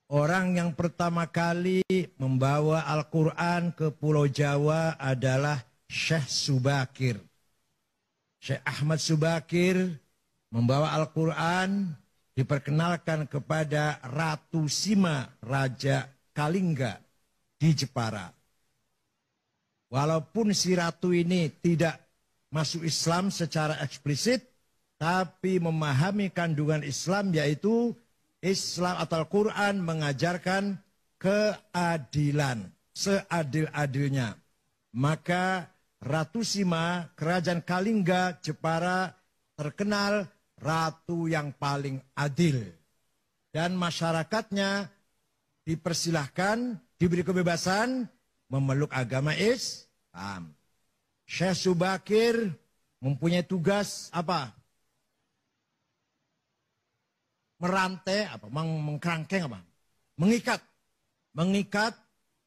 Orang yang pertama kali membawa Al-Quran ke Pulau Jawa adalah Syekh Subakir. Syekh Ahmad Subakir membawa Al-Quran diperkenalkan kepada Ratu Sima, Raja Kalingga di Jepara. Walaupun si ratu ini tidak masuk Islam secara eksplisit, tapi memahami kandungan Islam, yaitu Islam atau Al-Quran mengajarkan keadilan, seadil-adilnya. Maka Ratu Sima, Kerajaan Kalingga, Jepara, terkenal ratu yang paling adil. Dan masyarakatnya dipersilahkan, diberi kebebasan memeluk agama Islam. Syekh Subakir mempunyai tugas apa? Merantai, apa? Mengkerangkeng apa? Mengikat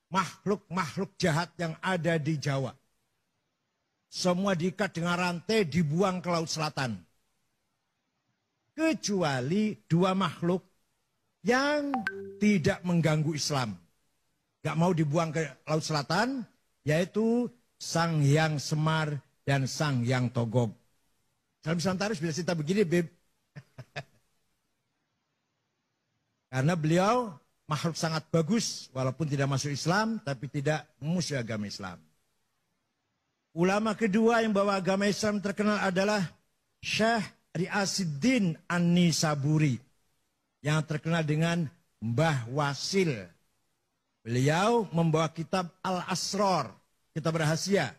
makhluk-makhluk jahat yang ada di Jawa. Semua diikat dengan rantai, dibuang ke Laut Selatan. Kecuali dua makhluk yang tidak mengganggu Islam. Gak mau dibuang ke Laut Selatan, yaitu Sang Hyang Semar dan Sang Hyang Togog. Salam Santaris bisa cerita begini, Beb. Karena beliau makhluk sangat bagus, walaupun tidak masuk Islam, tapi tidak memusuhi agama Islam. Ulama kedua yang bawa agama Islam terkenal adalah Syekh Riasiddin An-Nisaburi, yang terkenal dengan Mbah Wasil. Beliau membawa kitab Al-Asrar, kitab rahasia.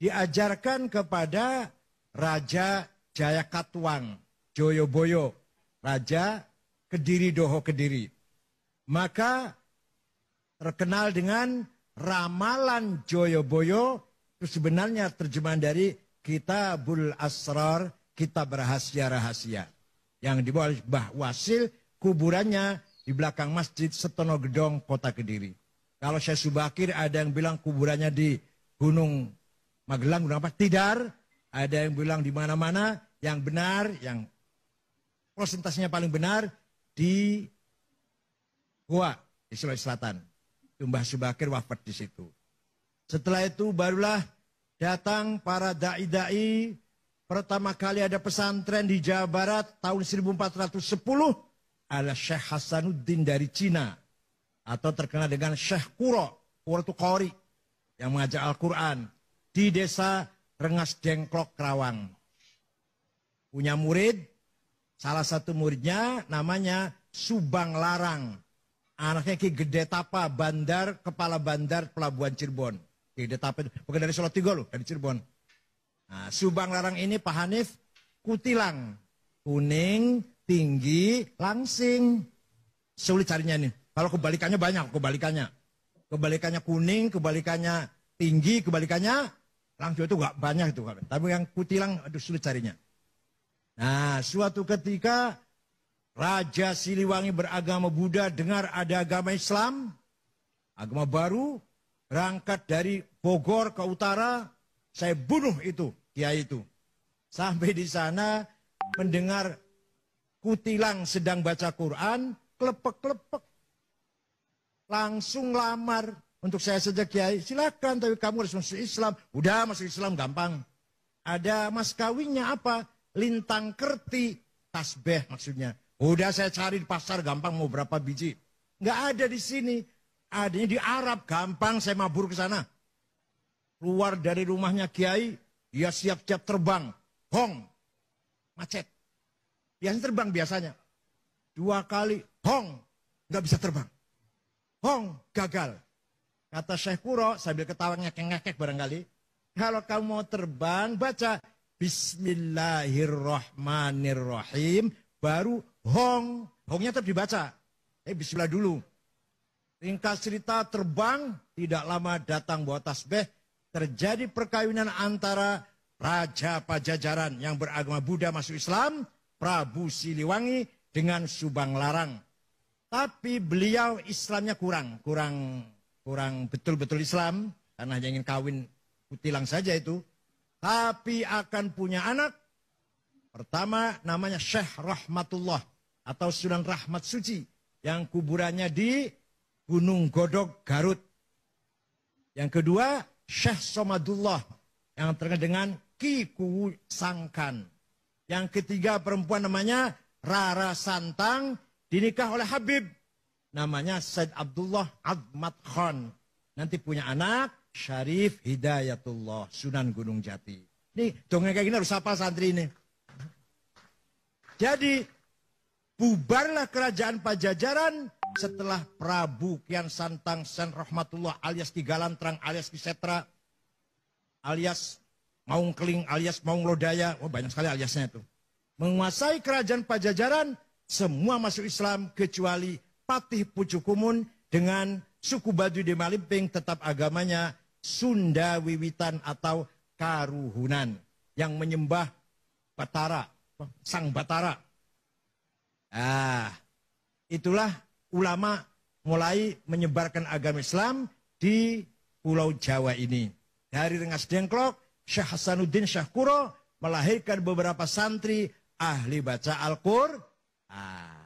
Diajarkan kepada Raja Jayakatwang, Joyoboyo, Raja Kediri Doho Kediri. Maka terkenal dengan ramalan Joyoboyo, itu sebenarnya terjemahan dari Kitabul Asrar, kitab rahasia-rahasia. Yang dibawa oleh Mbah Wasil, kuburannya di belakang Masjid Setono Gedong, Kota Kediri. Kalau Syekh Subakir ada yang bilang kuburannya di Gunung Magelang, Gunung apa? Tidar. Ada yang bilang di mana-mana. Yang benar, yang prosentasenya paling benar, di Goa, di Sulawesi Selatan. Mbah Subakir wafat di situ. Setelah itu barulah datang para da'i-da'i. Pertama kali ada pesantren di Jawa Barat tahun 1410 adalah Syekh Hasanuddin dari Cina. Atau terkenal dengan Syekh Kuro. Kuro itu Qori yang mengajar Al-Quran di desa Rengas Dengklok, Kerawang. Punya murid. Salah satu muridnya namanya Subang Larang. Anaknya Ki Gede Tapa, kepala bandar pelabuhan Cirebon. Ki Gede Tapa itu bukan dari Solo Tigo loh, dari Cirebon. Nah, Subang Larang ini Pak Hanif kutilang. Kuning, tinggi, langsing. Sulit carinya nih. Kalau kebalikannya banyak, kebalikannya. Kebalikannya kuning, kebalikannya tinggi, kebalikannya langsing itu gak banyak itu. Tapi yang kutilang, aduh sulit carinya. Nah, suatu ketika Raja Siliwangi beragama Buddha dengar ada agama Islam, agama baru, berangkat dari Bogor ke utara, saya bunuh itu, kiai itu. Sampai di sana mendengar kutilang sedang baca Quran, klepek-klepek. Langsung lamar, untuk saya saja kiai, silakan tapi kamu harus masuk Islam. Udah masuk Islam gampang. Ada mas kawinnya apa? Lintang kerti, tasbih maksudnya. Udah saya cari di pasar gampang mau berapa biji. Nggak ada di sini. Adanya di Arab gampang saya mabur ke sana. Keluar dari rumahnya kiai, dia siap-siap terbang. Hong, macet. Biasanya terbang biasanya. 2 kali, hong, nggak bisa terbang. Hong, gagal. Kata Syekh Kuro, sambil ketawa ngekek-ngekek barangkali. Kalau kamu mau terbang, baca Bismillahirrahmanirrahim. Baru hong. Hongnya tetap dibaca. Bismillah dulu. Ringkas cerita terbang. Tidak lama datang bawa tasbih. Terjadi perkawinan antara Raja Pajajaran yang beragama Buddha masuk Islam. Prabu Siliwangi dengan Subang Larang. Tapi beliau Islamnya kurang betul-betul Islam. Karena hanya ingin kawin kutilang saja itu. Tapi akan punya anak. Pertama namanya Syekh Rahmatullah atau Sunan Rahmat Suci. yang kuburannya di Gunung Godog, Garut. Yang kedua, Syekh Somadullah yang terkenal dengan Ki Kuwu Sangkan. Yang ketiga perempuan namanya Rara Santang, dinikah oleh Habib. Namanya Said Abdullah Admat Khan. Nanti punya anak, Syarif Hidayatullah, Sunan Gunung Jati. Nih, dongeng kayak gini harus hafal santri ini. Jadi, bubarlah kerajaan Pajajaran setelah Prabu Kian Santang Sen Rahmatullah alias Ki Galantrang alias Ki Setra alias Maung Keling alias Maung Lodaya. Oh, banyak sekali aliasnya itu. Menguasai kerajaan Pajajaran, semua masuk Islam kecuali Patih Pucukumun dengan suku Baduy di Malimping tetap agamanya Sunda Wiwitan atau Karuhunan yang menyembah Batara, Sang Batara. Itulah ulama mulai menyebarkan agama Islam di Pulau Jawa ini. Dari Rengas Dengklok, Syekh Hasanuddin Syekh Kuro melahirkan beberapa santri ahli baca Al-Qur'an.